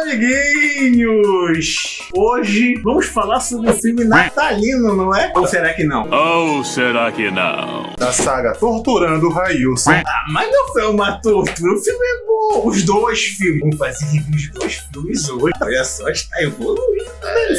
amiguinhos! Hoje vamos falar sobre um filme natalino, não é? Ou será que não? Ou será que não? Da saga Torturando o Railson. Mas não foi uma tortura, o filme é bom. Os dois filmes, vamos fazer review de dois filmes hoje. Olha só, está evoluindo.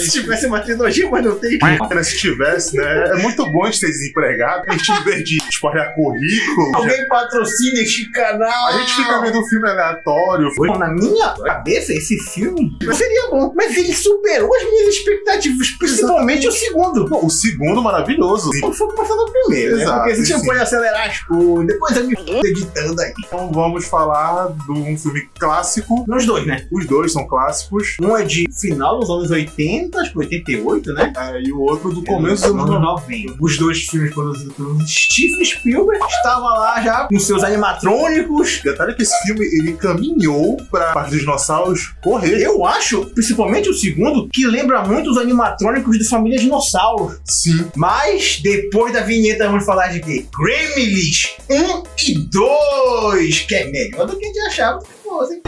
Se tivesse uma trilogia, mas não tem. Se tivesse, né? É muito bom de ser desempregado. A gente, em vez de espalhar currículo, Alguém patrocina este canal. a gente fica vendo um filme aleatório. Bom, na minha cabeça, esse filme seria bom, mas ele superou as minhas expectativas, principalmente o segundo. Não, o segundo maravilhoso. Não foi passando o primeiro, né? Exato, Porque a gente sim. pode acelerar as coisas, depois eu me editando aí. Então vamos falar de um filme clássico. Nos dois, né? Os dois são clássicos. Um é de final dos anos 80, acho que 88, né? E o outro do começo dos anos 90. Os dois filmes produzidos pelo Steven Spielberg estava lá já com seus animatrônicos. Detalhe que esse filme, ele caminhou pra parte dos dinossauros correr. Eu acho, principalmente o segundo, que lembra muito os animatrônicos de Família Dinossauro. Sim. Mas depois da vinheta vamos falar de quê? Gremlins 1 e 2, que é melhor do que a gente achava que fosse.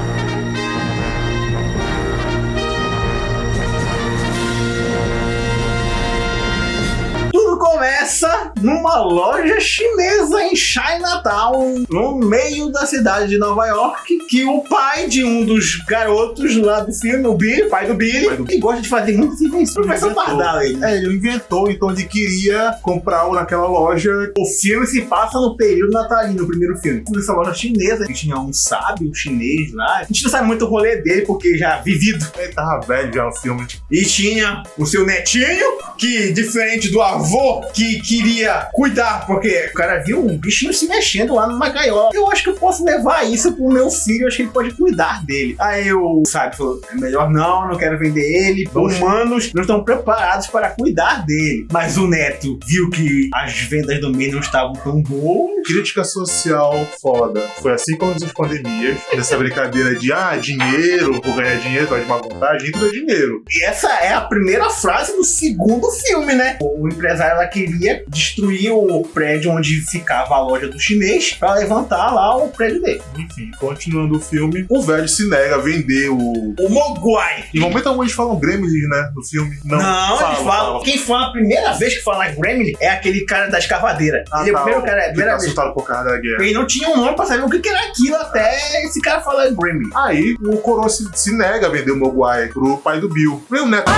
Tudo começa numa loja chinesa em Chinatown, no meio da cidade de Nova York, que o pai de um dos garotos lá do filme, o Billy, pai do Billy, que gosta de fazer muitas invenções. Professor Pardal, ele. Ele inventou, então ele queria comprar algo naquela loja. O filme se passa no período natalino, o primeiro filme. Nessa loja chinesa, que tinha um sábio chinês lá. A gente não sabe muito o rolê dele, porque já vivido. Ele tava velho já no filme. E tinha o seu netinho, que diferente do avô, que queria cuidar, porque o cara viu um bichinho se mexendo lá numa gaiola. Eu acho que eu posso levar isso pro meu filho, eu acho que ele pode cuidar dele. Aí o sábio falou, é melhor não quero vender ele. Os humanos não estão preparados para cuidar dele. Mas o neto viu que as vendas do mês não estavam tão boas. Crítica social foda. Foi assim como as pandemias. Nessa brincadeira de dinheiro, vou ganhar dinheiro, vai de má vontade, tudo é dinheiro. E essa é a primeira frase do segundo filme, né? O empresário ela queria destruir o prédio onde ficava a loja do chinês pra levantar lá o prédio dele. Enfim, continuando o filme, o velho se nega a vender o Mogwai. Em momento algum eles falam Gremlins, né? No filme. Não, eles falam. Quem fala a primeira vez que fala Gremlin é aquele cara da escavadeira. Ele é o primeiro cara, que tá assustado por causa da guerra. Ele não tinha um nome pra saber o que era aquilo até esse cara falar Gremlin. Aí o coroa se nega a vender o Mogwai pro pai do Bill. O neto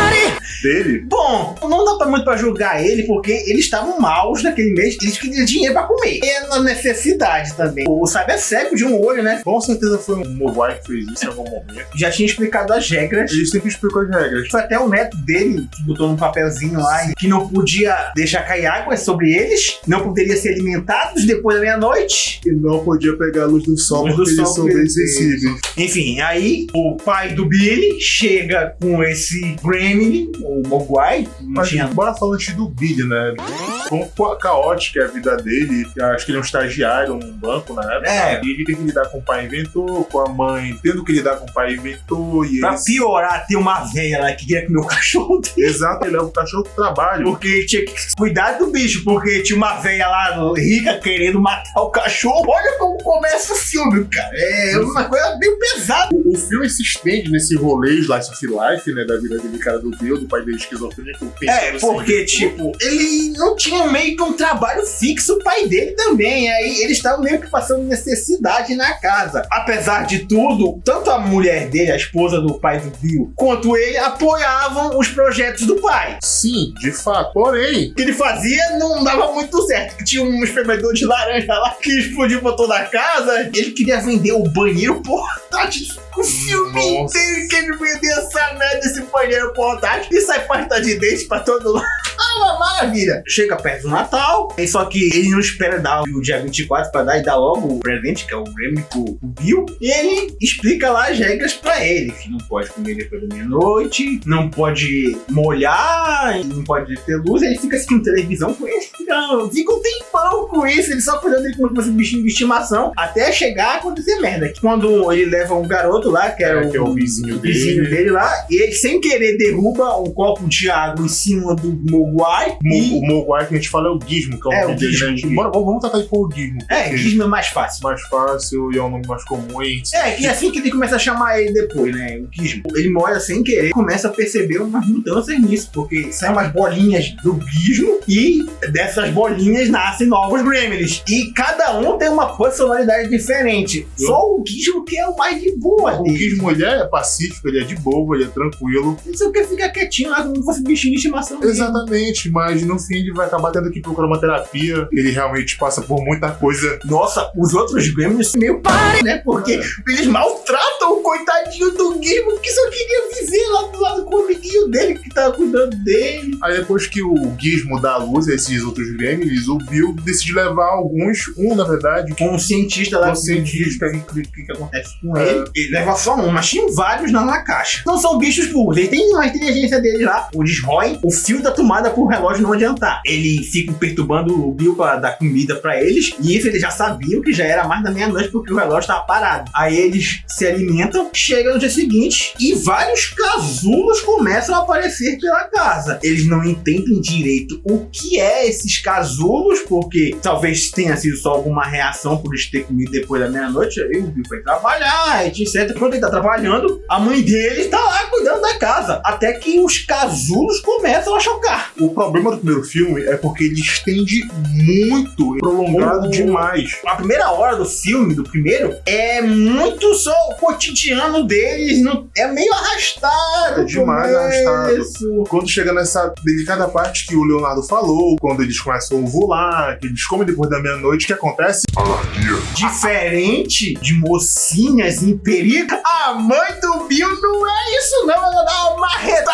dele. Bom, não dá muito pra julgar ele, porque eles estavam maus naquele mês, eles queriam dinheiro pra comer. E é na necessidade também. O sábio é cego de um olho, né? Com certeza foi um Mogwai que fez isso em algum momento. Já tinha explicado as regras. Ele sempre explicou as regras. Foi até o neto dele que botou num papelzinho lá que não podia deixar cair água sobre eles, não poderia ser alimentados depois da meia-noite. E não podia pegar a luz do sol porque eles são bem sensíveis. Enfim, aí o pai do Billy chega com esse Gremlin, o Mogwai. Mas bora falar antes do Billy, né? Como caótica é a vida dele. Acho que ele é um estagiário num banco na época. E ele tem que lidar com o pai inventor, com a mãe tendo que lidar com o pai inventor. E pra piorar, tem uma velha lá que queria comer o cachorro dele. Exato, ele leva o cachorro pro trabalho. Porque ele tinha que cuidar do bicho, porque tinha uma velha lá rica querendo matar o cachorro. Olha como começa o filme, cara. É uma coisa bem pesada. O filme se estende nesse rolê Slice of Life, né? Da vida dele, cara do Bill, do pai dele esquizofrênico. Porque, tipo, ele não tinha meio que um trabalho fixo, o pai dele também. Aí eles estavam meio que passando necessidade na casa. Apesar de tudo, tanto a mulher dele, a esposa do pai do Bill, quanto ele apoiavam os projetos do pai. Sim, de fato. Porém, o que ele fazia não dava muito certo. Tinha um espremedor de laranja lá que explodiu pra toda a casa. Ele queria vender o banheiro portátil. O filme inteiro que ele vender essa merda, esse banheiro portátil, e sai pasta de dente pra todo lado. Uma maravilha. Chega perto do Natal, só que ele não espera dar o dia 24 pra dar e dar logo o presente, que é o Gremlin pro Bill. E ele explica lá as regras pra ele, que não pode comer depois da meia-noite, não pode molhar, não pode ter luz. Ele fica assistindo televisão com ele. Então, fica um tempão com isso, ele só cuidando dele como se fosse um bichinho de estimação, até chegar a acontecer merda. Quando ele leva um garoto lá, que é o vizinho dele lá, e ele sem querer derruba um copo de água em cima do Mogwai. O Mogwai que a gente fala é o Gizmo, que é o nome dele, né? Vamos tratar ele por Gizmo. Gizmo é mais fácil. Mais fácil e é o nome mais comum. Que assim que ele começa a chamar ele depois, né? O Gizmo. Ele olha sem querer, começa a perceber umas mudanças nisso, porque saem umas bolinhas do Gizmo e dessas bolinhas nascem novos Gremlins. E cada um tem uma personalidade diferente. Só o Gizmo que é o mais de boa. O Gizmo, ele é pacífico, ele é de boa, ele é tranquilo. Ele só quer ficar quietinho lá como se fosse bichinho de estimação. Exatamente, mas no fim ele vai acabar tendo que procurar uma terapia. Ele realmente passa por muita coisa. Nossa, os outros Gremlins meio parem, né? Porque eles maltratam o coitadinho do Gizmo que só queria viver lá do lado com o amiguinho dele que tava cuidando dele. Aí depois que o Gizmo dá a luz a esses outros Gremlins, o Bill decide levar alguns, na verdade, com um cientista lá. Um cientista. O que acontece com ele? Ele leva só um, mas tinha vários na caixa. Não são bichos puros, ele tem uma inteligência dele lá. Eles roem o fio da tomada pro relógio não adiantar. Ele fica perturbando o Bill pra dar comida pra eles, e isso eles já sabiam que já era mais da meia-noite porque o relógio tava parado. Aí eles se alimentam, chegam no dia seguinte e vários casulos começam a aparecer pela casa. Eles não entendem direito o que é esses casulos, porque talvez tenha sido só alguma reação por eles terem comido depois da meia-noite. Aí o Bill foi trabalhar, etc. Quando ele tá trabalhando, a mãe dele tá lá cuidando da casa. Até que os casulos começam a chocar. O problema do primeiro filme é porque ele estende muito, prolongado demais. A primeira hora do filme, do primeiro, é muito só o cotidiano deles, é meio arrastado. É demais arrastado. Quando chega nessa delicada parte que o Leonardo falou, quando eles começam a ovular, que eles comem depois da meia-noite, o que acontece? Anarquia. Diferente de mocinhas em perigo, a mãe do Bill não é isso não, ela dá uma marretada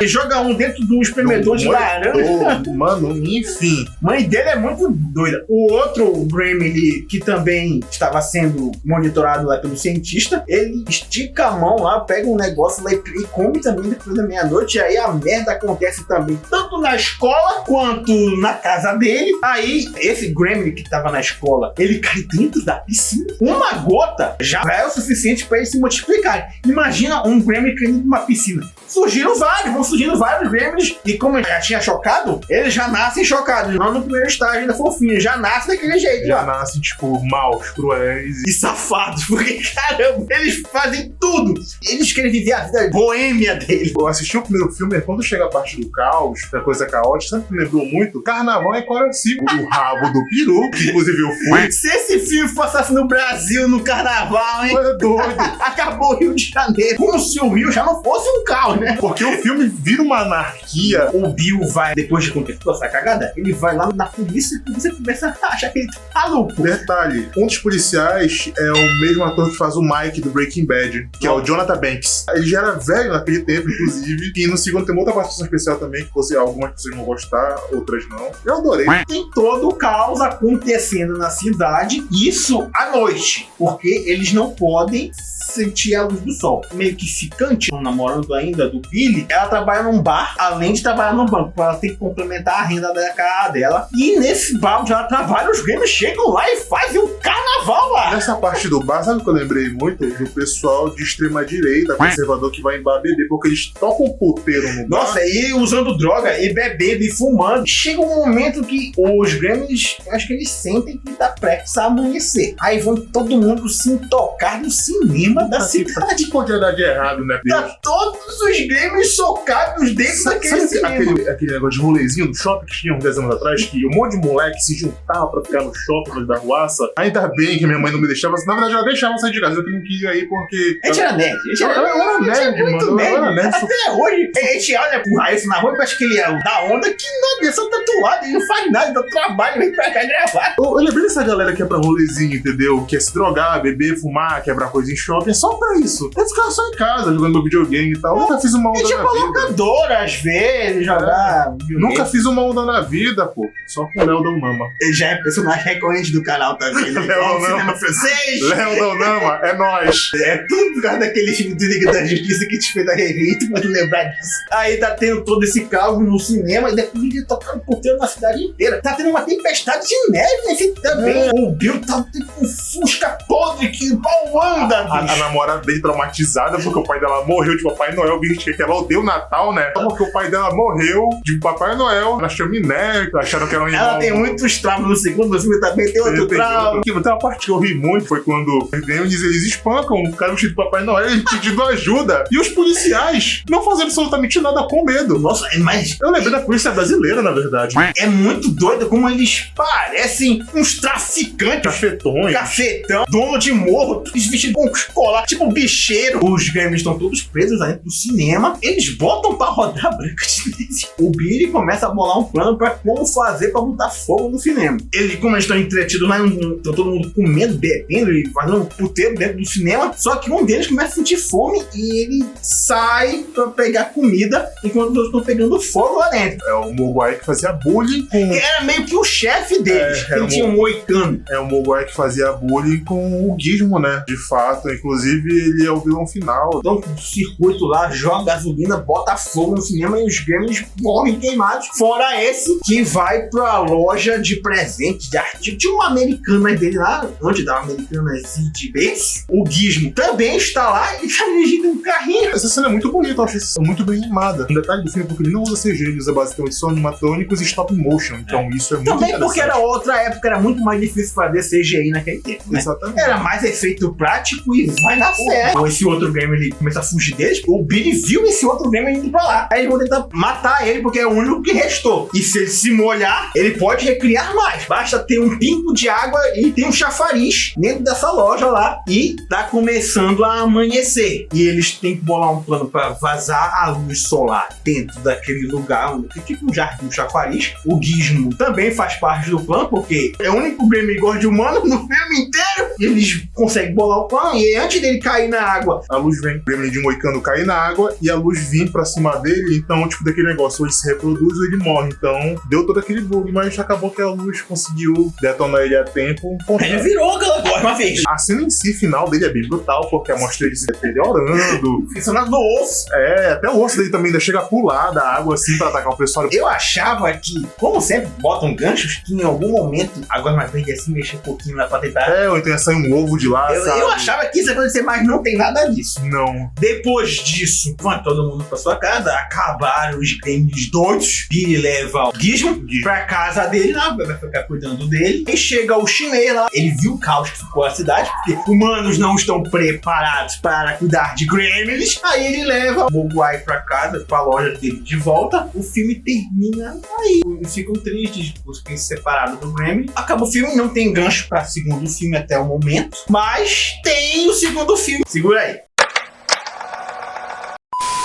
e joga um dentro de um espremedor de laranja. Mano, enfim. Mãe dele é muito doida. O outro Gremlin, que também estava sendo monitorado lá pelo cientista, ele estica a mão lá, pega um negócio lá e come também depois da meia-noite, e aí a merda acontece também, tanto na escola quanto na casa dele. Aí, esse Gremlin que estava na escola, ele cai dentro da piscina. Uma gota já é o suficiente para ele se multiplicar. Imagina um Gremlin caindo numa piscina. Vão surgindo vários Gremlins, e como ele já tinha chocado, eles já nascem chocados, não no primeiro estágio ainda fofinho, já nascem daquele jeito. Já nascem, tipo, maus, cruéis e safados, porque, caramba, eles fazem tudo. Eles querem viver a vida boêmia deles. Eu assisti o primeiro filme, e quando chega a parte do caos, da coisa caótica, sempre me lembrou muito Carnaval em Coraci, o rabo do peru, que inclusive eu fui. Se esse filme passasse no Brasil, no Carnaval, hein? É doido. Acabou o Rio de Janeiro. Como se o Rio já não fosse um caos, né? Porque o filme vira uma anarquia. O Bill vai, depois de acontecer toda essa cagada, ele vai lá na polícia e você começa a achar que ele tá maluco. Detalhe, um dos policiais é o mesmo ator que faz o Mike do Breaking Bad, que é o Jonathan Banks. Ele já era velho naquele tempo, inclusive, e no segundo tem outra participação especial também, que fosse algumas pessoas vão gostar, outras não. Eu adorei. Tem todo o caos acontecendo na cidade, isso à noite, porque eles não podem sentir a luz do sol. Meio que ficante, namorando ainda do Billy, ela trabalha num bar, além de trabalhar num banco, ela tem que complementar a renda da casa dela. E nesse bar onde ela trabalha, os Grêmios chegam lá e fazem um carnaval lá. Nessa parte do bar, sabe o que eu lembrei muito? Do pessoal de extrema direita, conservador, que vai em bar beber, porque eles tocam puteiro no bar. Nossa, e usando droga, e bebendo, e fumando. Chega um momento que os Grêmios, acho que eles sentem que tá prestes a amanhecer. Aí vão todo mundo se tocar no cinema da cidade. Que pode dar de errado, né? Tá todos os Grêmios socados dentro daquele cinema. Aquele negócio de rolezinho do shopping que tinha uns 10 anos atrás, que um monte de moleque se juntava pra ficar no shopping da ruaça. Ainda bem que minha mãe não me deixava. Na verdade, ela deixava eu sair de casa, eu que não queria ir porque... A gente era nerd. Eu era nerd, mano. Eu era nerd. Até hoje, a gente olha pro Raíssa na rua e acha que ele é da onda, que não, ele só tatuado, ele não faz nada, dá trabalho, vem pra cá gravar. Eu lembrei dessa galera que é pra rolezinho, entendeu? Que é se drogar, beber, fumar, quebrar coisa em shopping. shopping só pra isso. Eu ficava só em casa, jogando videogame e tal. Nunca fiz uma onda tinha na vida. locadora, às vezes, jogar videogame. Nunca fiz uma onda na vida, pô. Só com o Léo Daunama. Ele já é personagem recorrente do canal também. Né? Léo Cinema francês. Léo Daunama, é nóis. É tudo por causa daquele filme do Liga da Justiça que te fez a revista, tu pode lembrar disso. Aí tá tendo todo esse caos no cinema e depois ele tocando porteiro na cidade inteira. Tá tendo uma tempestade de neve nesse também. O Bill tá com Fusca podre que pau anda, A namorada dele traumatizada porque o pai dela morreu de Papai Noel, bicho, que ela odeia o Natal, né? Porque o pai dela morreu de Papai Noel na chaminé, acharam que era um Ela tem muitos traumas no segundo filme também, tem outro trauma. Tem uma parte que eu ri muito, foi quando os Gremlins, eles espancam o cara vestido de Papai Noel, ele pedindo ajuda. E os policiais não fazem absolutamente nada com medo. Nossa, mas Eu lembrei da polícia brasileira, na verdade. é muito doido como eles parecem uns traficantes. Cafetões. Cafetão, dono de morro, eles vestidos com colar, tipo bicheiro. Os Gremlins estão todos presos lá dentro do cinema. Eles botam pra rodar a Branca de Neve. O Billy começa a bolar um plano pra como fazer pra botar fogo no cinema. Como eles estão entretidos lá, estão todo mundo comendo, bebendo e fazendo um puteiro dentro do cinema. Só que um deles começa a sentir fome e ele sai pra pegar comida enquanto os outros estão pegando fogo lá dentro. É o Mogwai que fazia bullying com... Que era meio que o chefe deles. era Ele tinha um moicano. É o Mogwai que fazia bullying com o Gizmo, né? De fato. Inclusive, ele é o vilão final. Então, o circuito lá, joga gasolina, bota fogo no cinema e os Gremlins morrem queimados. Fora esse que vai pra loja de presentes, de artigo. Tinha uma americana dele lá, onde dá uma americana de base. O Gizmo também está lá e está dirigindo um carrinho. Essa cena é muito bonita, eu acho essa muito bem animada. Um detalhe do filme é porque ele não usa CG, ele usa basicamente só animatrônicos e stop motion. Então isso é muito Também interessante. porque era outra época, era muito mais difícil fazer CGI naquele tempo, né? Exatamente. Era mais efeito prático e vai na fé. Ou esse outro Gremlin começa a fugir deles. O Billy viu esse outro Gremlin indo pra lá. Aí eles vão tentar matar ele porque é o único que restou. E se ele se molhar, ele pode recriar mais. Basta ter um pingo de água e tem um chafariz dentro dessa loja lá. E tá começando a amanhecer. E eles têm que bolar um plano pra vazar a luz solar dentro daquele lugar onde tem tipo um jardim, um chafariz. O Gizmo também faz parte do plano porque é o único Gremlin que gosta de humano no filme inteiro. E eles conseguem bolar o plano e antes dele cair na água, A luz vem, o Gremlin de Moicano cair na água e a luz vir pra cima dele, então, tipo, daquele negócio, ou ele se reproduz ou ele morre. Então, deu todo aquele bug, mas acabou que a luz conseguiu detonar ele a tempo. ele virou aquela coisa uma vez. A cena em si, final dele, é bem brutal, porque mostra ele se deteriorando. Funcionando no osso. Até o osso dele também ainda chega a pular da água, assim, pra atacar o pessoal. Eu achava que, como sempre, botam ganchos que em algum momento, agora mais verde assim, mexer um pouquinho lá pra tentar. Ou então ia sair um ovo de lá, sabe? Eu achava que isso ia acontecer, mas não tem nada disso. Não. Depois disso, vai todo mundo pra sua casa, acabaram os Gremlins doidos. Billy leva o Gizmo pra casa dele, lá, vai ficar cuidando dele. E chega o chinês lá, ele viu o caos que ficou a cidade, porque humanos não estão preparados para cuidar de Gremlins. Aí ele leva o Mogwai pra casa, pra loja dele de volta. O filme termina aí. Eles ficam tristes por terem se separado do Gremlin. Acaba o filme, não tem gancho pra segundo filme até o momento, mas tem o segundo filme. Segura aí.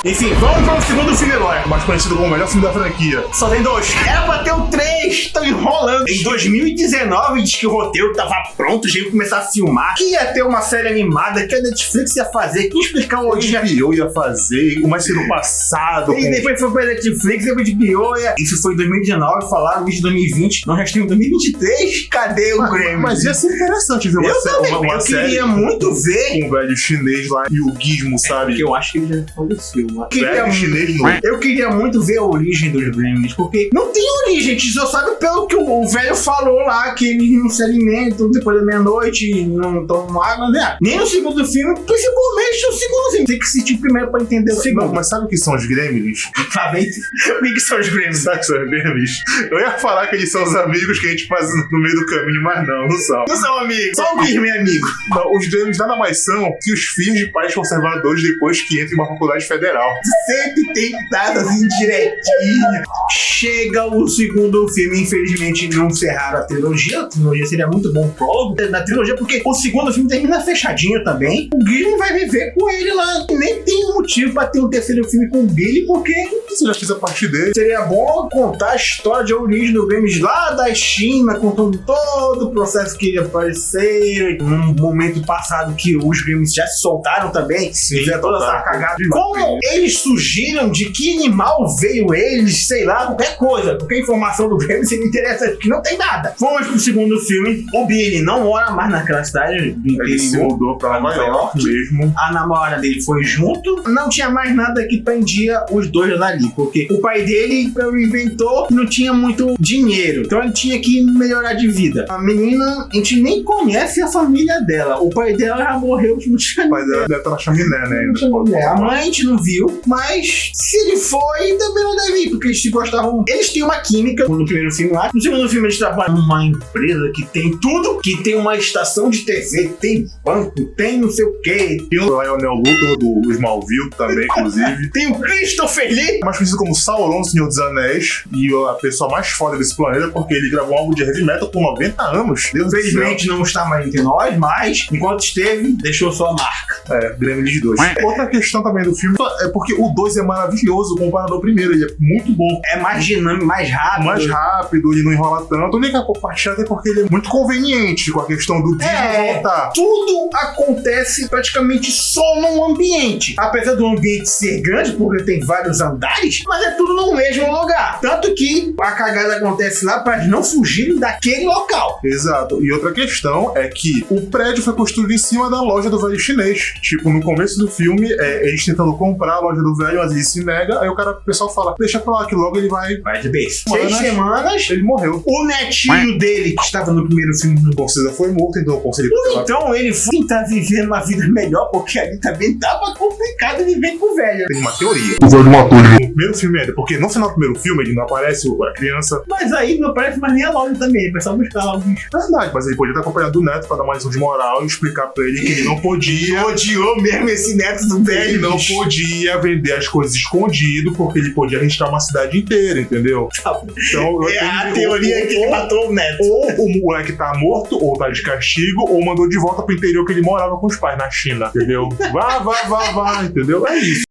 Enfim, vamos para o segundo filme agora. Mais conhecido como o melhor filme da franquia. Só tem 2. Era pra ter o 3, estão enrolando. Em 2019, diz que o roteiro tava pronto, já ia começar a filmar. Que ia ter uma série animada que a Netflix ia fazer, que ia explicar o origem. HBO ia fazer, o mais no passado. E depois foi pra Netflix, depois de HBO. Isso foi em 2019, falaram isso em 2020. Nós já estamos em 2023. Cadê o Gremlin? Mas ia ser interessante ver uma série. Eu queria muito ver. Com o velho chinês lá e o Gizmo, sabe? Porque eu acho que ele já faleceu. Velho chinês não. Eu queria muito ver a origem dos Gremlins, porque não tem origem, a gente só sabe pelo que o velho falou lá, que eles não se alimentam depois da meia-noite, não tomam água, né? Nem no segundo filme, principalmente no segundo filme. Tem que assistir primeiro pra entender o segundo. Não, mas sabe o que são os Gremlins? Sabe o que são os Gremlins? Sabe o que são os Gremlins? Eu ia falar que eles são os amigos que a gente faz no meio do caminho, mas não são. Não são amigos, só o Gizmo é amigo. Não, os Gremlins nada mais são que os filhos de pais conservadores depois que entram em uma faculdade federal. Sempre tem dadas indiretinhas. Chega o segundo filme, infelizmente, não encerraram a trilogia seria muito bom prólogo da trilogia, porque o segundo filme termina fechadinho também. O Gizmo vai viver com ele lá. E nem tem motivo pra ter um terceiro filme com o Billy, porque você já fez a parte dele. Seria bom contar a história de origem do Gremlins lá da China, contando todo o processo que apareceu, num momento passado que os Gremlins já se soltaram também. Sim, toda essa cagada. Como eles surgiram, de que animal veio eles, sei lá, qualquer coisa. Porque a informação do Gremlins se me interessa, que não tem nada. Fomos pro segundo filme. O Billy não mora mais naquela cidade do interior. Ele se mudou pra Nova York mesmo. A namorada dele foi junto. Não tinha mais nada que prendia os dois ali, porque o pai dele foi o inventor e não tinha muito dinheiro. Então ele tinha que melhorar de vida. A menina, a gente nem conhece a família dela. O pai dela já morreu. O pai dela deve estar na chaminé, né? Ainda. A mãe a gente não viu, mas se ele foi, também não deve ir, porque eles se gostavam. Eles têm uma química no primeiro filme lá. No segundo filme eles trabalham numa empresa que tem tudo, que tem uma estação de TV, tem banco, tem não sei o quê. Tem o Lionel Luthor do Smallville também, inclusive. Tem o Christopher Lee, mais conhecido como Sauron, Senhor dos Anéis, e a pessoa mais foda desse planeta, porque ele gravou um álbum de heavy metal com 90 anos. Infelizmente não está mais entre nós, mas enquanto esteve, deixou sua marca. Gremlins 2. Outra questão também do filme é porque o 2 é maravilhoso comparado ao primeiro, ele é muito bom. É mais dinâmico, mais rápido. Mais rápido, ele não enrola tanto. A única parte chata é porque ele é muito conveniente com a questão do Gizmo voltar. Tudo acontece praticamente só num ambiente. Apesar do ambiente ser grande, porque tem vários andares, mas é tudo no mesmo lugar. Tanto que a cagada acontece lá para não fugirem daquele local. Exato. E outra questão é que o prédio foi construído em cima da loja do velho chinês. Tipo, no começo do filme, eles tentando comprar a loja do velho, mas ele se nega, aí o pessoal fala, deixa pra lá que logo ele vai de beijo. 6 semanas, ele morreu. O netinho dele, que estava no primeiro filme do Concisa, foi morto, então o Concisa... Então ele foi tentar viver uma vida melhor, porque ali também tava complicado viver com o velho. Tem uma teoria. O velho matou ele no primeiro filme ainda, porque no final do primeiro filme ele não aparece a criança. Mas aí não aparece mais nem a loja também, o pessoal buscar lá o bicho. Verdade, mas ele podia estar acompanhado do neto pra dar uma lição de moral e explicar pra ele que ele não podia... Odiou mesmo esse neto do velho. Ele não podia vender as coisas escondido, porque ele podia arriscar uma cidade inteira, entendeu? Então, a teoria é que ele matou o neto. Ou o moleque tá morto, ou tá de castigo, ou mandou de volta pro interior que ele morava com os pais na China, entendeu? Vá, entendeu? É isso.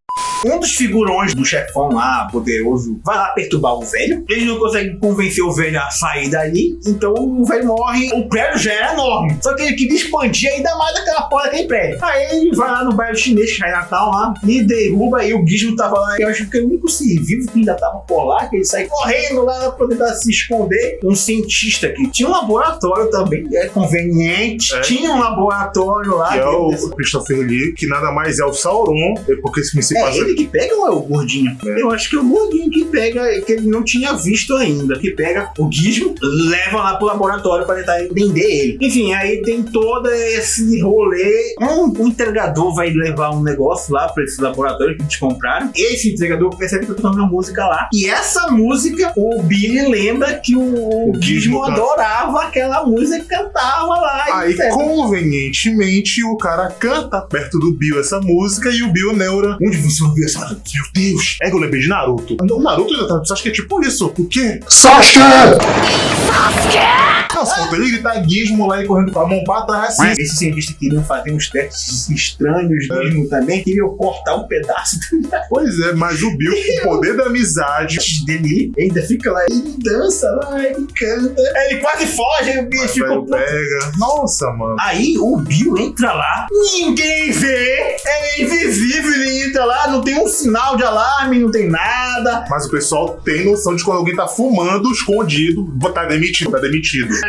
Um dos figurões do chefão lá, poderoso, vai lá perturbar o velho. Eles não conseguem convencer o velho a sair dali, então o velho morre. O prédio já era enorme, só que ele queria expandir ainda mais aquela porra daquele prédio. Aí ele vai lá no bairro chinês, que é Natal lá, e derruba, e o Gizmo tava lá. Eu acho que é o único ser vivo que ainda tava por lá, que ele sai correndo lá pra tentar se esconder. Um cientista que tinha um laboratório também, é conveniente. Tinha um laboratório lá. Que é o Christopher Lee, que nada mais é o Sauron, porque se passa... que pega ou é o gordinho? Eu acho que é o gordinho que pega, que ele não tinha visto ainda, que pega o Gizmo, leva lá pro laboratório pra tentar entender ele. Enfim, aí tem todo esse rolê. Um entregador vai levar um negócio lá pra esse laboratório que eles compraram. Esse entregador percebe que eu tô tocando uma música lá. E essa música, o Billy lembra que o Gizmo adorava aquela música que cantava lá. Aí, convenientemente, o cara canta perto do Bill essa música e o Bill neura. Onde você ouviu essa? Meu Deus! É que eu lembrei de Naruto. O Naruto ainda tá. Você acha que é tipo isso? O quê? Sasuke! Nossa, faltou ele gritar Gizmo lá e correndo com a mão pra trás. Esses cientistas queriam fazer uns testes estranhos, Gizmo também, queriam cortar um pedaço. Pois é, mas o Bill, com o poder da amizade dele, ainda fica lá, ele dança lá, ele canta. Ele quase foge, aí o Bill fica... pega. Nossa, mano. Aí o Bill entra lá, ninguém vê, é invisível, ele entra lá, não tem um sinal de alarme, não tem nada. Mas o pessoal tem noção de quando alguém tá fumando, escondido, tá demitido.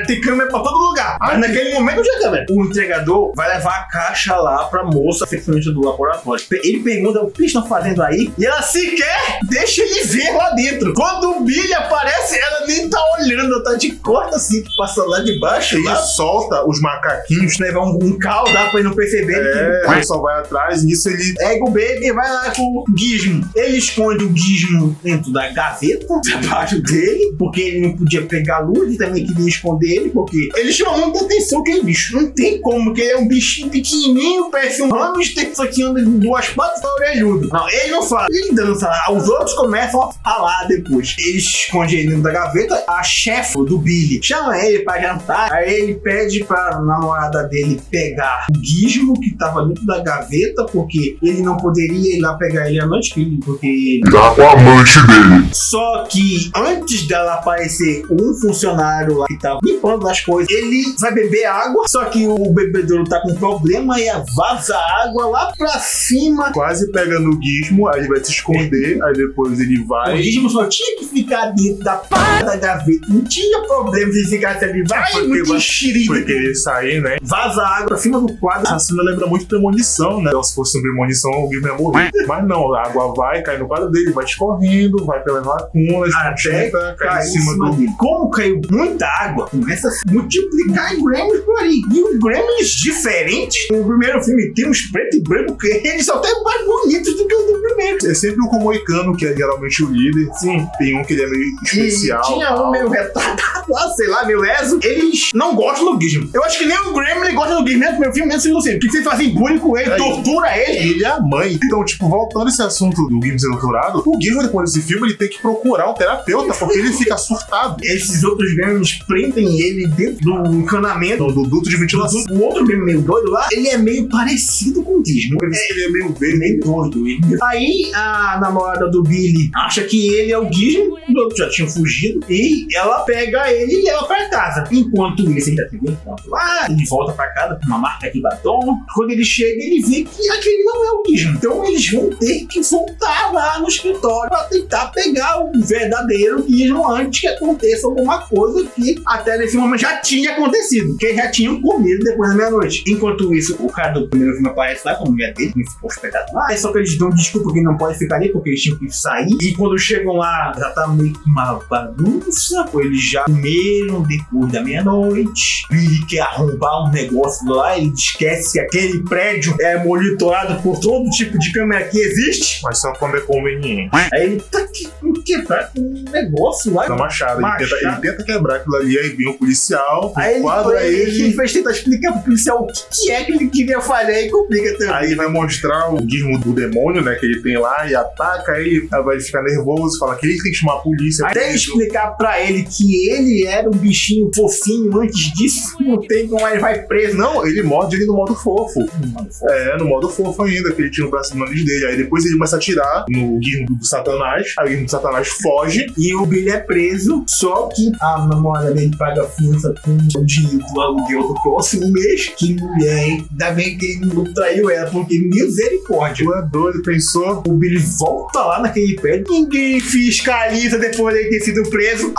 Tem câmera pra todo lugar. Mas naquele momento não tinha câmera. O entregador vai levar a caixa lá pra moça, frente do laboratório. Ele pergunta o que estão fazendo aí e ela sequer deixa ele ver lá dentro. Quando o Billy aparece, ela nem tá olhando, ela tá de corta assim, que passa lá de baixo. Ele solta os macaquinhos, leva um cal, dá pra ele não perceber. O pessoal vai atrás, nisso ele pega o baby e vai lá com o Gizmo. Ele esconde o Gizmo dentro da gaveta, abaixo dele, porque ele não podia pegar luz e também queria esconder ele, porque ele chama muita atenção aquele bicho. Não tem como, que ele é um bichinho pequenininho, parece um hamster, só que anda em duas patas e tá orelhudo. Não, ele não fala, ele dança lá. Os outros começam a falar depois. Ele esconde ele dentro da gaveta, a chefe do Billy chama ele pra jantar, aí ele pede pra namorada dele pegar o gizmo que tava dentro da gaveta, porque ele não poderia ir lá pegar ele à noite, porque Tá com a amante dele. só que antes dela aparecer um funcionário lá que tava limpando as coisas, ele vai beber água, só que o bebedouro tá com problema e vaza água lá pra cima. Quase pega no gizmo, aí ele vai se esconder, aí depois ele vai. O gizmo só tinha que ficar dentro da parte da gaveta, não tinha problema se ficasse ali, vai muito enxerido. Foi querer sair, né? Vaza água pra cima do quadro. Essa cena lembra muito premonição, né? Se fosse uma premonição, o Gizmo ia morrer. Mas não, a água vai, cai no quadro dele, vai escorrendo, vai pelas lacunas, até cai em cima dele. Como caiu muita água, começa a se multiplicar em gremlins por ali. E os gremlins diferentes. No primeiro filme tem uns preto e branco, que eles são até mais bonitos do que o do primeiro. É sempre o Moicano, que é geralmente o líder. Sim. Tem um que ele é meio especial. E tinha um meio retardado lá, sei lá, meio leso. Eles não gostam do Gizmo. Eu acho que nem o Gremlin gosta do Gizmo, nem no primeiro filme, nem no segundo filme. Porque vocês fazem bullying com ele, tortura ele. Ele é a mãe. Então, tipo, voltando a esse assunto do Gizmo ser torturado, o Gizmo, depois desse filme, ele tem que procurar um terapeuta, porque ele fica surtado. Esses outros Gremlins prendem ele dentro do encanamento. Do duto de ventilação. O outro Gremlin meio doido lá, ele é meio parecido com o Gizmo. Ele é meio verde, meio doido. Aí a namorada do Billy acha que ele é o Gizmo, os outros já tinham fugido, e ela pega ele e leva pra casa. Enquanto isso, ele tá tendo encontro lá, ele volta pra casa com uma marca de batom. Quando ele chega, ele vê que aquele não é o Gizmo. Então eles vão ter que voltar lá no escritório pra tentar pegar o verdadeiro Gizmo antes que aconteça alguma coisa que até nesse momento já tinha acontecido, que eles já tinham comido depois da meia-noite. Enquanto isso, o cara do primeiro filme aparece lá com a mulher dele, que ficou hospedado lá, só que eles dão desculpa que não pode ficar ali porque eles tinham que sair. E quando chegam lá, já tá meio que uma bagunça, eles já comeram depois da meia-noite. Ele quer arrombar um negócio lá, ele esquece que aquele prédio é monitorado por todo tipo de câmera que existe. mas só quando é conveniente. Aí ele tá quebrar um negócio lá. Na machada. Ele tenta quebrar aquilo ali, aí vem o policial, aí enquadra ele. Ele fez tentar explicar pro policial o que é que ele queria falhar e complica também. Aí vai mostrar o Gizmo do demônio, né, que ele tem lá e ataca ele, aí vai ficar nervoso, fala que ele tem que chamar a polícia. Até explicar pra ele que ele era um bichinho fofinho antes disso, não tem como ele vai preso. Não, ele morde ele no modo fofo. No modo fofo ainda, que ele tinha um braço no nariz dele. Aí depois ele começa a atirar no Gizmo do Satanás, aí o Gizmo do Satanás foge. E o Billy é preso, só que a namorada dele paga fiança com o dinheiro do aluguel do próximo mês. Que mulher, hein? Ainda bem que ele não traiu ela, porque misericórdia. Tu é doido, pensou? O Billy volta lá naquele prédio, ninguém fiscaliza depois dele ter sido preso.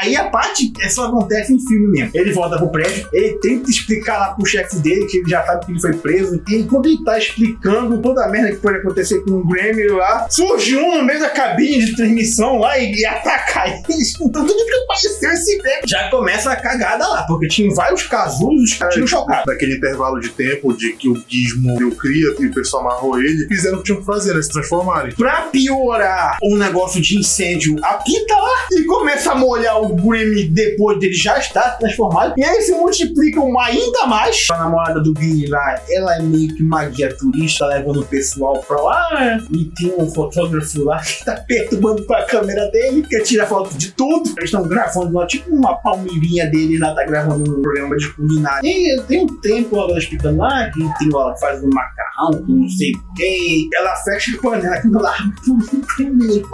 Aí a parte só acontece em filme mesmo. Ele volta pro prédio, ele tenta explicar lá pro chefe dele que ele já sabe que ele foi preso. E quando ele tá explicando toda a merda que pode acontecer com o Grammy lá, surge um no meio da cabine de transmissão lá e ataca eles. Então tudo que apareceu esse Grammy já começa a cagada lá, porque tinha vários casulos, os caras tinham chocado. Naquele intervalo de tempo de que o Gizmo deu cria e o pessoal amarrou ele, fizeram o que tinham que fazer, né? Se transformarem. Pra piorar o negócio de incêndio, apita lá e começa a molhar o Grammy depois dele já estar transformado. E aí se multiplicam ainda mais. A namorada do Billy lá, ela é meio que uma guia turista, levando o pessoal pra lá. E tem um fotógrafo lá que tá perturbando com a câmera dele, que tira foto de tudo. Eles estão gravando lá, tipo uma palmeirinha dele lá, tá gravando um programa de culinária. E tem um tempo ela explicando lá que tem ela faz um macarrão com não sei o que. Ela fecha a panela que não larga tudo primeiro.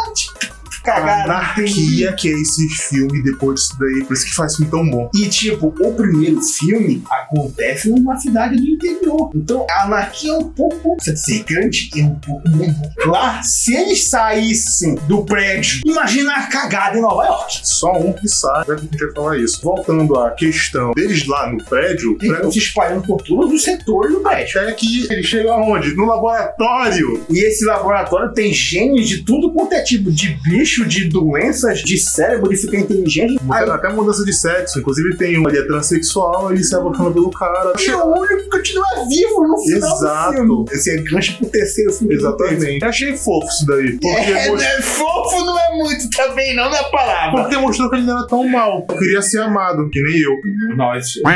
Anarquia que é esse filme depois disso daí, por isso que faz filme tão bom. E tipo, o primeiro filme acontece numa cidade do interior. Então a anarquia é um pouco, se dizer grande, é um pouco menor. Lá, se eles saíssem do prédio, imagina a cagada em Nova York. Só um que sai, a gente vai falar isso. Voltando à questão deles lá no prédio, eles se espalhando por todos os setores do prédio. É que eles chegam aonde? No laboratório. E esse laboratório tem genes de tudo quanto é tipo de bicho, de doenças, de cérebro, de ficar inteligente. Até mudança de sexo. Inclusive tem um ali é transexual, ele se apaixona pelo cara. E o único que continua vivo no final do filme. Esse é gancho pro terceiro filme. Exatamente. Achei fofo isso daí. Porque fofo não é muito também, não é a palavra. Porque mostrou que ele não era tão mal. Eu queria ser amado, que nem eu.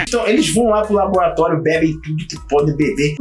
Então, eles vão lá pro laboratório, bebem tudo que podem beber.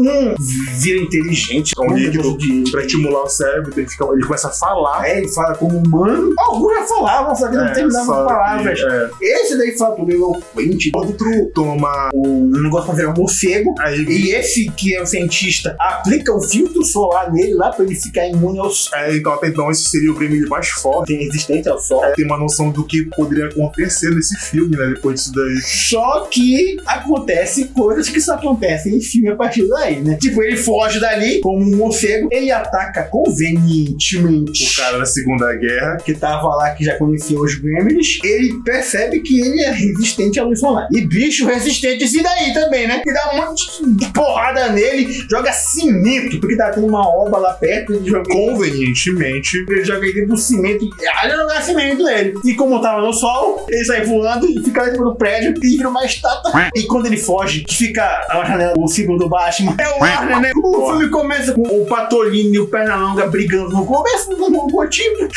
Vira inteligente. Um líquido pra estimular o cérebro, ele começa a falar. Ele fala como humano. Alguns já falavam, só que não terminavam as palavras. Esse daí fala tudo eloquente. Outro toma um negócio pra virar um morcego. E esse, que é o cientista, aplica um filtro solar nele lá pra ele ficar imune ao sol. Então até então esse seria o Gremlin mais forte. Tem resistente ao sol. Tem uma noção do que poderia acontecer nesse filme, né? Depois disso daí. Só que acontece coisas que só acontecem em filme a partir daí, né? Tipo, ele foge dali como um morcego, ele ataca convenientemente o cara da Segunda Guerra, que tava lá, que já conhecia os Gremlins. Ele percebe que ele é resistente à luz solar. E bicho resistente esse daí também, né? Que dá um monte de porrada nele, joga cimento, porque tá tendo uma obra lá perto, ele joga convenientemente. Ele joga ele do cimento e olha jogar cimento nele. E como tava no sol, ele sai voando e fica lá dentro do prédio e vira uma estátua. E quando ele foge, que fica a janela, o símbolo do Batman, é o Warner, né? O filme começa com o Patolino e o Pernalonga brigando no começo do motivo.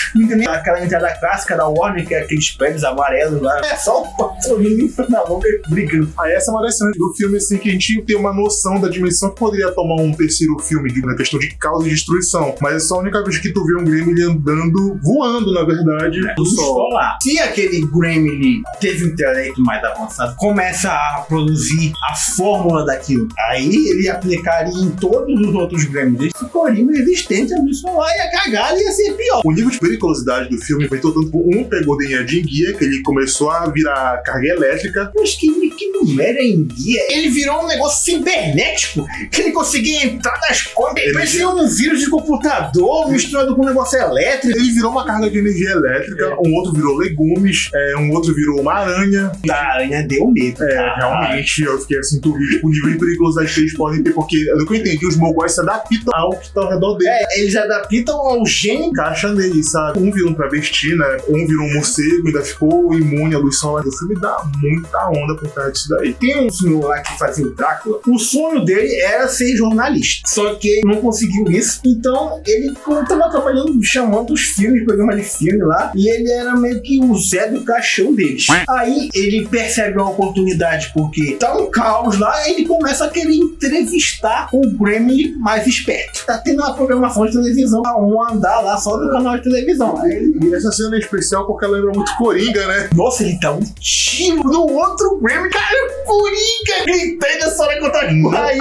Aquela entrada clássica da Warner, que é aqueles prédios amarelos lá. É só o Patolino e o Pernalonga brigando. Essa é uma das cenas do filme, assim, que a gente tem uma noção da dimensão que poderia tomar um terceiro filme, na questão de causa e destruição. Mas é só a única vez que tu vê um Gremlin andando, voando, na verdade, do sol. Se aquele Gremlin teve um intelecto mais avançado, começa a produzir a fórmula daquilo, aí ele aplicaria em todos os outros Gremlins. Ficaria resistente à luz solar e a cagada ia ser pior. O nível de periculosidade do filme aumentou tanto que um pegou de enguia, que ele começou a virar carga elétrica. Mas que não era enguia? Ele virou um negócio cibernético, que ele conseguia entrar nas coisas. Parecia um vírus de computador misturado com um negócio elétrico. Ele virou uma carga de energia elétrica, um outro virou legumes, um outro virou uma aranha. A aranha deu medo. Realmente, eu fiquei assim, o nível de periculosidade que eles podem ter, porque, do que eu entendi, os mogóis se adaptam ao que tá ao redor dele. Eles adaptam ao gene. Encaixa nele, sabe? Um virou um travesti, né? Um virou um morcego, ainda ficou imune à luz solar. O filme dá muita onda por trás disso daí. Tem um senhor lá que fazia o Drácula. O sonho dele era ser jornalista. Só que ele não conseguiu isso. Então, ele tava trabalhando, chamando os filmes, programa de filme lá. E ele era meio que o Zé do caixão deles. Aí, ele percebe uma oportunidade, porque tá um caos lá. Ele começa a querer entrevistar o Gremlin mais esperto. Tá tendo uma programação de televisão, um andar lá só do canal de televisão. E essa cena é especial porque ela lembra muito Coringa, né? Nossa, ele dá um tiro no outro Gremlin. Cara, Coringa! Gritando essa hora contra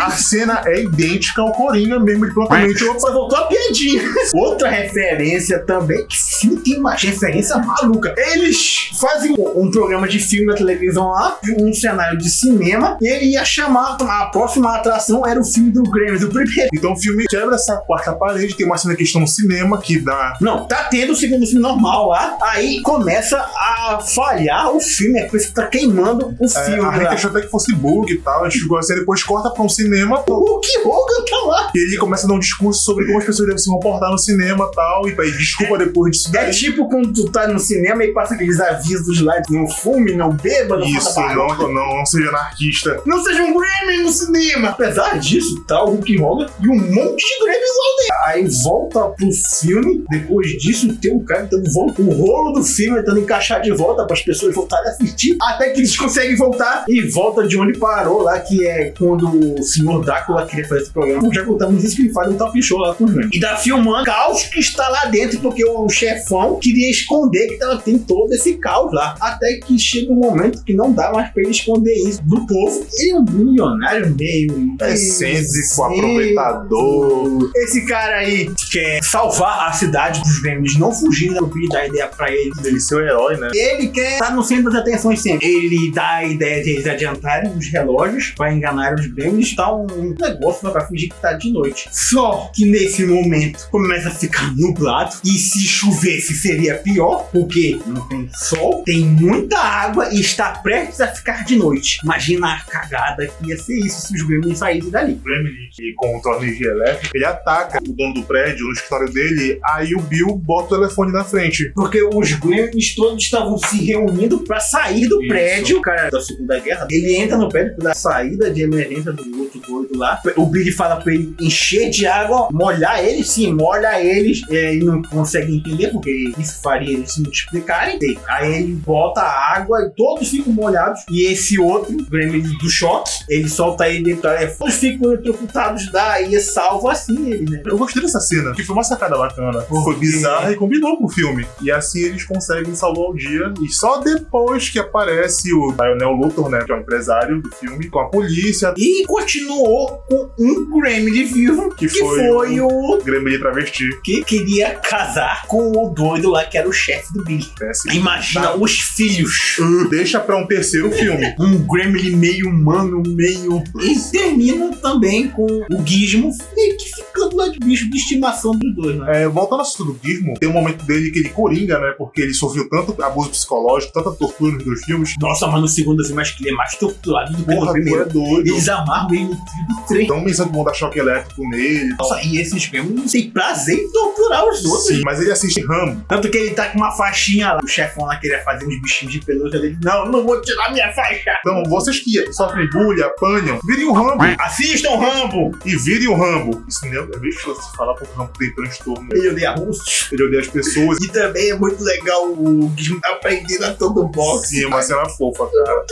a cena é idêntica ao Coringa mesmo, de propriamente. Só voltou a piadinha. Outra referência também, que sim, tem uma referência maluca. Eles fazem um programa de filme na televisão lá, um cenário de cinema, e ele ia chamar, a próxima atração era o filme do Gremlin, do primeiro. Então o filme quebra essa quarta parede, tem uma cena que estão no cinema, que dá... Não, tá tendo o segundo filme normal lá, aí começa a falhar o filme, a coisa que tá queimando o filme. A gente achou até que fosse bug e tal, a gente ficou assim, depois corta pra um cinema. O Hulk Hogan tá lá. E ele começa a dar um discurso sobre como as pessoas devem se comportar no cinema e tal, e pedir desculpa depois disso daí. É tipo quando tu tá no cinema e passa aqueles avisos lá de não fume, não beba, não isso, não seja anarquista. Não seja um Gremlin no cinema. Apesar disso, tá o Hulk Hogan e um monte de Gremlins lá dentro. Aí volta pro filme, depois disso tem um cara tentando voltar, o rolo do filme tentando encaixar de volta para as pessoas voltarem a assistir, até que eles conseguem voltar e volta de onde parou lá, que é quando o senhor Drácula queria fazer esse programa. Já contamos isso, que ele faz um talk show lá com os Gremlins. E tá filmando o caos que está lá dentro, porque o chefão queria esconder que tem todo esse caos lá. Até que chega um momento que não dá mais pra ele esconder isso do povo. Ele é um milionário meio excêntrico, aproveitador. Esse cara aí quer salvar a cidade dos Gremlins, não fugir da ideia pra ele. Ele ser o herói, né? Ele quer estar no centro das atenções sempre. Ele dá a ideia de eles adiantarem os relógios pra enganar os Gremlins. Tá um negócio pra fingir que tá de noite. Só que nesse momento começa a ficar nublado. E se chovesse seria pior, porque não tem sol, tem muita água e está prestes a ficar de noite. Imagina a cagada que ia ser isso se os Gremlins saíssem dali. O Gremlin, que controla a energia elétrica, ele ataca o dono do prédio no escritório dele, aí o Bill bota o telefone na frente. Porque os Gremlins todos estavam se reunindo pra sair do prédio. O cara da Segunda Guerra, ele entra no prédio da saída de emergência do outro doido lá. O Bill fala pra ele encher de água, molhar eles, sim, molha eles. E não consegue entender, porque isso faria eles se multiplicarem. aguentei. Aí ele bota a água e todos ficam molhados. E esse outro, o Gremlin do choque, ele solta ele dentro da área. Todos ficam eletrocutados, daí salva assim ele, né? Eu gostei dessa cena, que foi uma sacada bacana. Foi bizarra e combinou com o filme. E assim eles conseguem salvar o dia. E só depois que aparece o Lionel Luthor, né, que é o empresário do filme, com a polícia. E continuou com um Gremlin vivo, que foi o Gremlin travesti. que queria casar com o doido lá, que era o chefe do Billy. Imagina os filhos. Deixa pra um terceiro filme. Um Gremlin meio humano, meio... E termina também com o Gizmo meio que ficando lá de bicho de estimação dos dois, né? Voltando ao assunto do Gizmo, tem um momento dele que ele coringa, né? Porque ele sofreu tanto abuso psicológico, tanta tortura nos dois filmes. Nossa, mas no segundo assim, acho que ele é mais torturado do que no primeiro. É doido. Eles amarram ele no trio do trem. Então pensando que vão dar choque elétrico nele. Nossa, e esses Gremlins têm prazer em torturar os outros. Sim, mas ele assiste Rambo. Tanto que ele tá com uma faixinha lá. O chefão lá queria fazer uns bichinhos de pelúcia dele. Não vou tirar minha faixa. Então, vocês que sofrem bullying, apanham, virem o Rambo. Assistam Rambo. E virem o Rambo. Isso nem é meio difícil se falar porque o Rambo tem transtorno. Ele odeia russos. Ele odeia as pessoas. E também é muito legal o Gizmo aprendendo a todo boxe. Sim, é uma cena fofa, cara.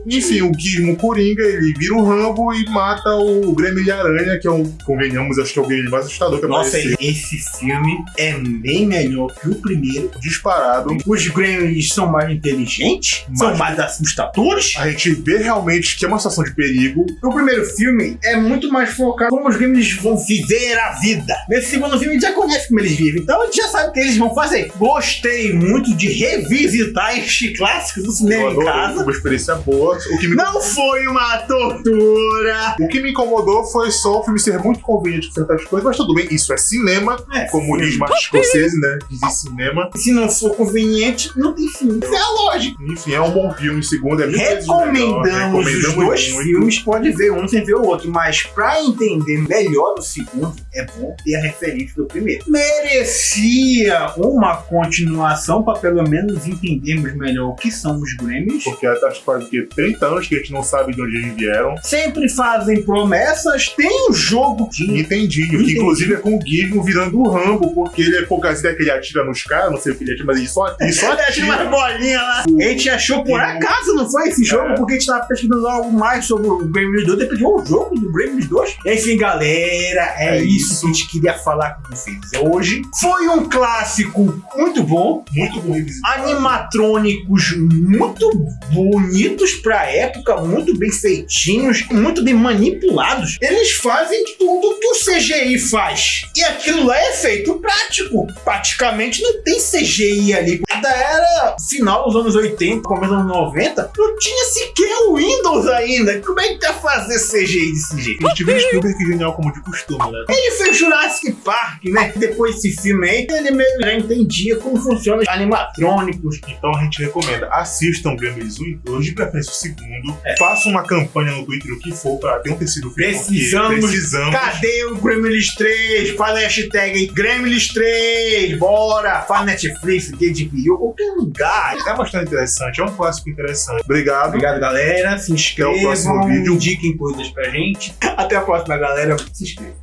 Enfim, o Gizmo coringa, ele vira o Rambo e mata o Gremlin Aranha, que é um, convenhamos, acho que é o Gremlin mais assustador que Nossa, apareceu. esse filme é bem melhor que o primeiro. Disparado. Os Gremlins são mais inteligentes, são mais assustadores. A gente vê realmente que é uma situação de perigo. O primeiro filme é muito mais focado como os Gremlins vão viver a vida. Nesse segundo filme a gente já conhece como eles vivem, então a gente já sabe o que eles vão fazer. Gostei muito de revisitar estes clássicos do cinema em casa. Foi uma experiência boa. Não foi uma tortura. O que me incomodou foi só o filme ser muito conveniente com certas coisas, mas tudo bem, isso é cinema, como diz Martin Scorsese, né? Diz cinema. Se não for conveniente, não tem filme. Isso é a lógica. Enfim, é um bom filme, segundo é muito Recomendamos os dois filmes, pode ver um sem ver o outro, mas pra entender melhor o segundo, é bom ter a referência do primeiro. Merecia uma continuação pra pelo menos entendermos melhor o que são os Gremlins. Porque acho que faz 30 anos que a gente não sabe de onde eles vieram. Sempre fazem promessas, tem um jogo de Nintendinho, que inclusive é com o Gizmo virando o Rambo, porque ele é poucas ideias que ele atira nos caras, não sei o que ele atira, mas ele só atira umas bolinhas lá. A gente achou por acaso, não foi esse jogo, porque a gente tava pesquisando algo mais sobre o Gremlins 2, depois o jogo do Gremlins 2. Enfim, galera, é isso que a gente queria falar com vocês hoje. Foi um clássico muito bom, animatrônicos muito bonitos pra época, muito bem feitinhos, muito bem manipulados. Eles fazem tudo que o CGI faz. E aquilo lá é feito prático. Praticamente não tem CGI ali. Da era final dos anos 80, começo dos anos 90, não tinha sequer o Windows ainda. Como é que ia fazer CGI desse jeito? A gente viu Spielberg que genial como de costume, né? Ele fez Jurassic Park, né? Depois desse filme aí, ele meio já entendia como funcionam os animatrônicos. Então a gente recomenda, assistam Gremlins 1 e 2, de preferência o segundo. Faça uma campanha no Twitter, o que for, pra ter um terceiro filme. Precisamos. Cadê o Gremlins 3? Faz a hashtag aí, Gremlins 3, bora! Faz Netflix, HBO, qualquer lugar. É bastante interessante, é um clássico interessante. Obrigado, galera. Se inscrevam, até o próximo vídeo. Indiquem coisas pra gente. Até a próxima, galera. Se inscrevam.